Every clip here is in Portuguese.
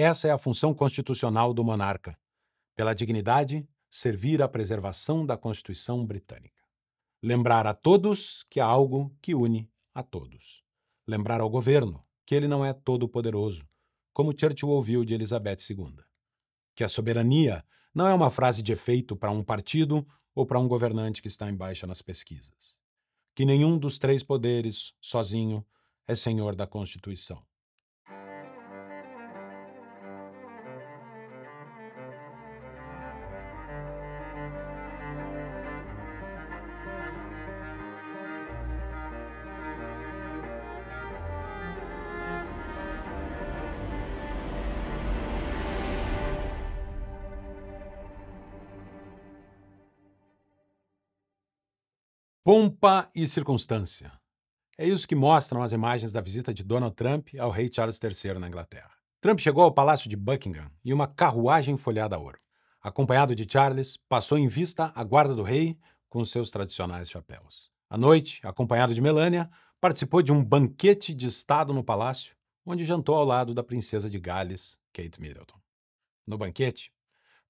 Essa é a função constitucional do monarca. Pela dignidade, servir à preservação da Constituição britânica. Lembrar a todos que há algo que une a todos. Lembrar ao governo que ele não é todo-poderoso, como Churchill ouviu de Elizabeth II. Que a soberania não é uma frase de efeito para um partido ou para um governante que está em baixa nas pesquisas. Que nenhum dos três poderes, sozinho, é senhor da Constituição. Pompa e circunstância. É isso que mostram as imagens da visita de Donald Trump ao rei Charles III na Inglaterra. Trump chegou ao Palácio de Buckingham em uma carruagem folhada a ouro. Acompanhado de Charles, passou em vista a guarda do rei com seus tradicionais chapéus. À noite, acompanhado de Melania, participou de um banquete de estado no palácio, onde jantou ao lado da princesa de Gales, Kate Middleton. No banquete,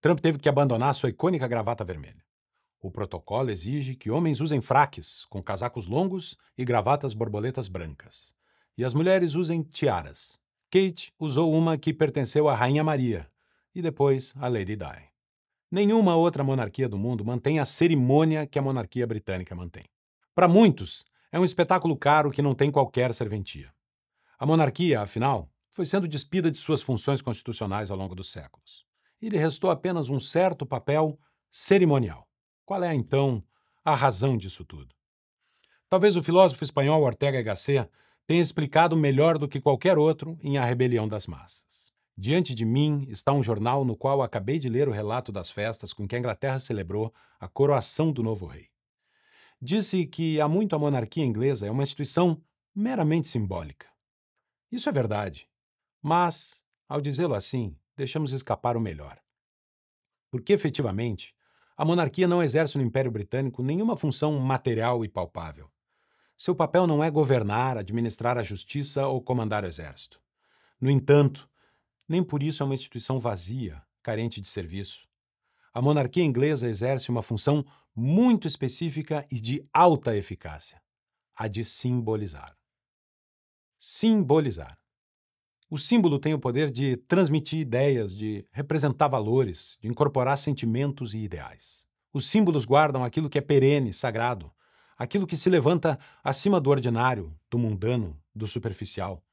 Trump teve que abandonar sua icônica gravata vermelha. O protocolo exige que homens usem fraques, com casacos longos e gravatas borboletas brancas. E as mulheres usem tiaras. Kate usou uma que pertenceu à Rainha Maria e depois à Lady Di. Nenhuma outra monarquia do mundo mantém a cerimônia que a monarquia britânica mantém. Para muitos, é um espetáculo caro que não tem qualquer serventia. A monarquia, afinal, foi sendo despida de suas funções constitucionais ao longo dos séculos. E lhe restou apenas um certo papel cerimonial. Qual é, então, a razão disso tudo? Talvez o filósofo espanhol Ortega y Gasset tenha explicado melhor do que qualquer outro em A Rebelião das Massas. Diante de mim está um jornal no qual acabei de ler o relato das festas com que a Inglaterra celebrou a coroação do novo rei. Disse que há muito a monarquia inglesa é uma instituição meramente simbólica. Isso é verdade, mas, ao dizê-lo assim, deixamos escapar o melhor. Porque, efetivamente, a monarquia não exerce no Império Britânico nenhuma função material e palpável. Seu papel não é governar, administrar a justiça ou comandar o exército. No entanto, nem por isso é uma instituição vazia, carente de serviço. A monarquia inglesa exerce uma função muito específica e de alta eficácia: a de simbolizar. Simbolizar. O símbolo tem o poder de transmitir ideias, de representar valores, de incorporar sentimentos e ideais. Os símbolos guardam aquilo que é perene, sagrado, aquilo que se levanta acima do ordinário, do mundano, do superficial.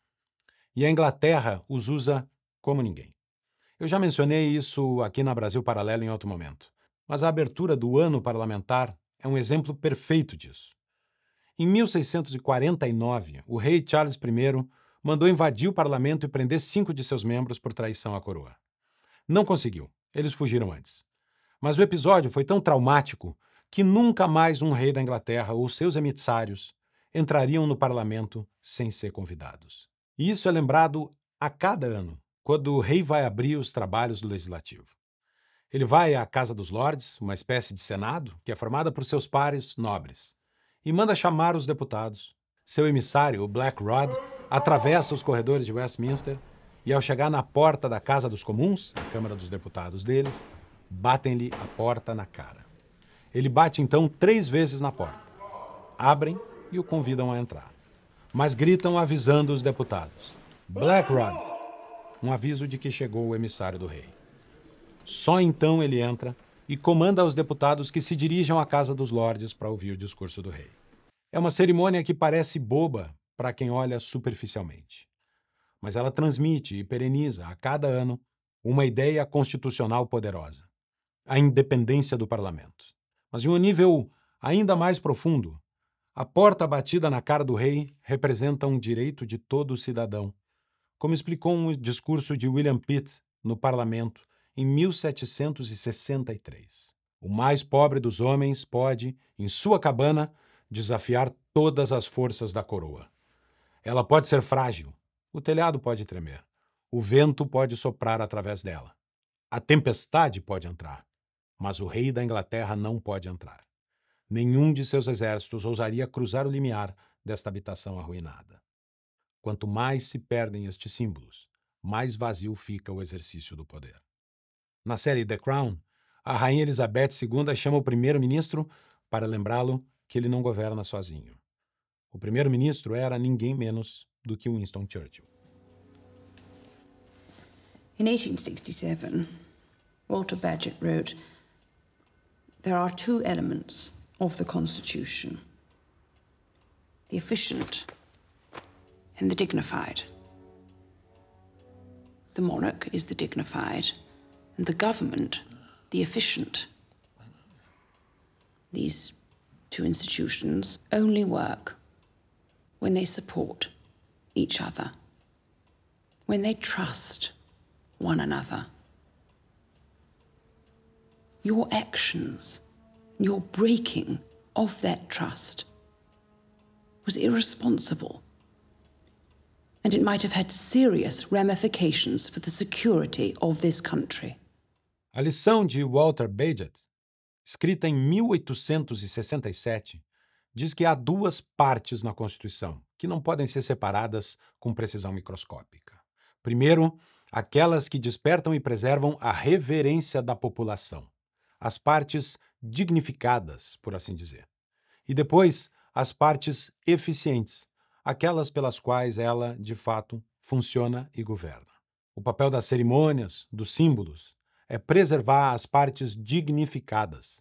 E a Inglaterra os usa como ninguém. Eu já mencionei isso aqui na Brasil Paralelo em outro momento, mas a abertura do ano parlamentar é um exemplo perfeito disso. Em 1649, o rei Charles I mandou invadir o parlamento e prender 5 de seus membros por traição à coroa. Não conseguiu, eles fugiram antes. Mas o episódio foi tão traumático que nunca mais um rei da Inglaterra ou seus emissários entrariam no parlamento sem ser convidados. E isso é lembrado a cada ano, quando o rei vai abrir os trabalhos do Legislativo. Ele vai à Casa dos Lordes, uma espécie de Senado, que é formada por seus pares nobres, e manda chamar os deputados. Seu emissário, o Black Rod, atravessa os corredores de Westminster e, ao chegar na porta da Casa dos Comuns, a Câmara dos Deputados deles, batem-lhe a porta na cara. Ele bate então 3 vezes na porta. Abrem e o convidam a entrar. Mas gritam avisando os deputados: Black Rod! Um aviso de que chegou o emissário do rei. Só então ele entra e comanda aos deputados que se dirijam à Casa dos Lordes para ouvir o discurso do rei. É uma cerimônia que parece boba para quem olha superficialmente. Mas ela transmite e pereniza a cada ano uma ideia constitucional poderosa: a independência do parlamento. Mas em um nível ainda mais profundo, a porta batida na cara do rei representa um direito de todo cidadão, como explicou um discurso de William Pitt no parlamento em 1763. O mais pobre dos homens pode, em sua cabana, desafiar todas as forças da coroa. Ela pode ser frágil, o telhado pode tremer, o vento pode soprar através dela, a tempestade pode entrar, mas o rei da Inglaterra não pode entrar. Nenhum de seus exércitos ousaria cruzar o limiar desta habitação arruinada. Quanto mais se perdem estes símbolos, mais vazio fica o exercício do poder. Na série The Crown, a Rainha Elizabeth II chama o primeiro-ministro para lembrá-lo que ele não governa sozinho. O primeiro-ministro era ninguém menos do que Winston Churchill. In 1867, Walter Bagehot wrote, "There are two elements of the Constitution, the efficient and the dignified. The monarch is the dignified, and the government the efficient. These two institutions only work when they support each other, when they trust one another. Your actions, your breaking of that trust was irresponsible, and it might have had serious ramifications for the security of this country." A lição de Walter Bagehot, escrita em 1867, diz que há duas partes na Constituição que não podem ser separadas com precisão microscópica. Primeiro, aquelas que despertam e preservam a reverência da população, as partes dignificadas, por assim dizer. E depois, as partes eficientes, aquelas pelas quais ela, de fato, funciona e governa. O papel das cerimônias, dos símbolos, é preservar as partes dignificadas,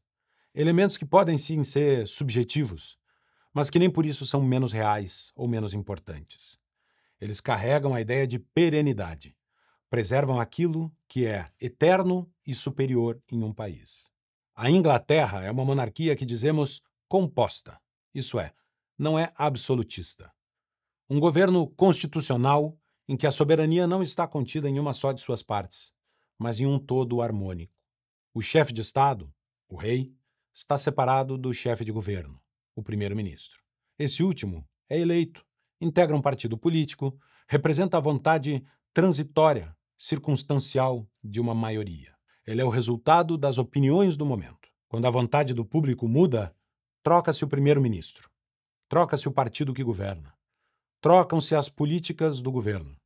elementos que podem sim ser subjetivos, mas que nem por isso são menos reais ou menos importantes. Eles carregam a ideia de perenidade, preservam aquilo que é eterno e superior em um país. A Inglaterra é uma monarquia que dizemos composta, isso é, não é absolutista. Um governo constitucional em que a soberania não está contida em uma só de suas partes, mas em um todo harmônico. O chefe de Estado, o rei, está separado do chefe de governo, o primeiro-ministro. Esse último é eleito, integra um partido político, representa a vontade transitória, circunstancial de uma maioria. Ele é o resultado das opiniões do momento. Quando a vontade do público muda, troca-se o primeiro-ministro, troca-se o partido que governa, trocam-se as políticas do governo,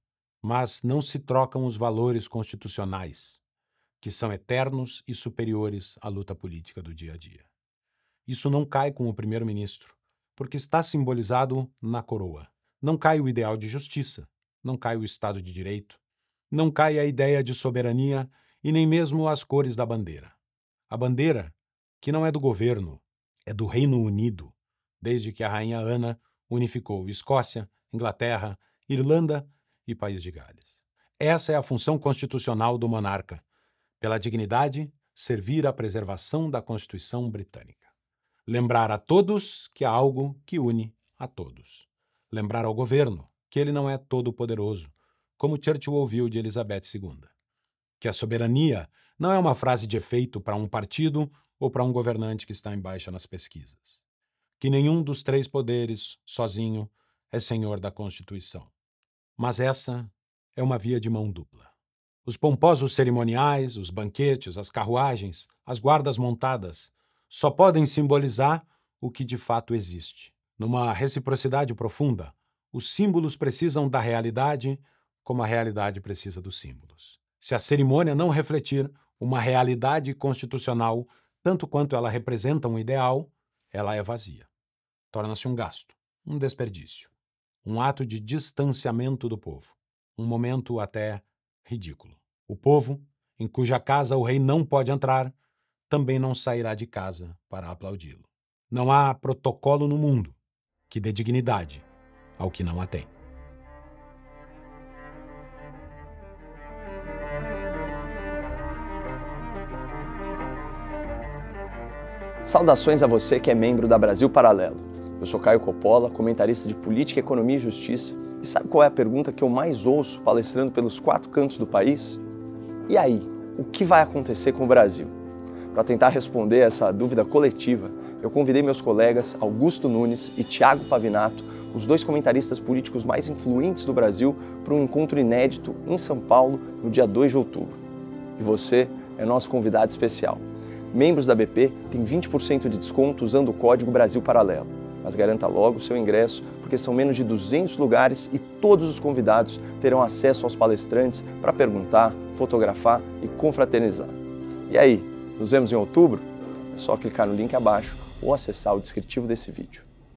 mas não se trocam os valores constitucionais, que são eternos e superiores à luta política do dia a dia. Isso não cai com o primeiro-ministro, porque está simbolizado na coroa. Não cai o ideal de justiça, não cai o Estado de Direito, não cai a ideia de soberania e nem mesmo as cores da bandeira. A bandeira, que não é do governo, é do Reino Unido, desde que a Rainha Ana unificou Escócia, Inglaterra, Irlanda e País de Gales. Essa é a função constitucional do monarca, pela dignidade, servir à preservação da Constituição britânica. Lembrar a todos que há algo que une a todos. Lembrar ao governo que ele não é todo-poderoso, como Churchill ouviu de Elizabeth II. Que a soberania não é uma frase de efeito para um partido ou para um governante que está em baixa nas pesquisas. Que nenhum dos três poderes, sozinho, é senhor da Constituição. Mas essa é uma via de mão dupla. Os pomposos cerimoniais, os banquetes, as carruagens, as guardas montadas só podem simbolizar o que de fato existe. Numa reciprocidade profunda, os símbolos precisam da realidade como a realidade precisa dos símbolos. Se a cerimônia não refletir uma realidade constitucional, tanto quanto ela representa um ideal, ela é vazia. Torna-se um gasto, um desperdício, um ato de distanciamento do povo, um momento até ridículo. O povo, em cuja casa o rei não pode entrar, também não sairá de casa para aplaudi-lo. Não há protocolo no mundo que dê dignidade ao que não a tem. Saudações a você que é membro da Brasil Paralelo. Eu sou Caio Coppola, comentarista de Política, Economia e Justiça. E sabe qual é a pergunta que eu mais ouço palestrando pelos 4 cantos do país? E aí, o que vai acontecer com o Brasil? Para tentar responder essa dúvida coletiva, eu convidei meus colegas Augusto Nunes e Thiago Pavinato, os 2 comentaristas políticos mais influentes do Brasil, para um encontro inédito em São Paulo no dia 2 de outubro. E você é nosso convidado especial. Membros da BP têm 20% de desconto usando o código Brasil Paralelo. Mas garanta logo o seu ingresso, porque são menos de 200 lugares e todos os convidados terão acesso aos palestrantes para perguntar, fotografar e confraternizar. E aí, nos vemos em outubro? É só clicar no link abaixo ou acessar o descritivo desse vídeo.